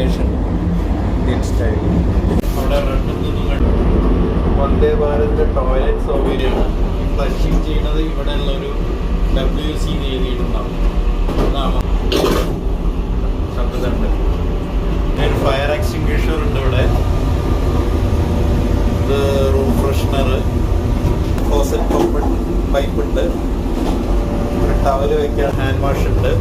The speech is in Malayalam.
Combination Indian style. അവിടെ വന്ദേ ഭാരതിൻ്റെ ടോയ്ലറ്റ് സൗകര്യമാണ്. ഫ്ലഷിങ് ചെയ്യുന്നത് ഇവിടെയുള്ള ഒരു WC എഴുതിയിട്ടുണ്ടാവും. അതാണ് ശബ്ദമുണ്ട്. ഫയർ എക്സ്റ്റിങ്ക്വിഷർ ഉണ്ട് ഇവിടെ. ഇത് റൂം ഫ്രഷ്നർ, ക്ലോസറ്റ് പൈപ്പ് ഉണ്ട്, ടവല് വയ്ക്കാൻ ഹാൻഡ് വാഷ് ഉണ്ട്.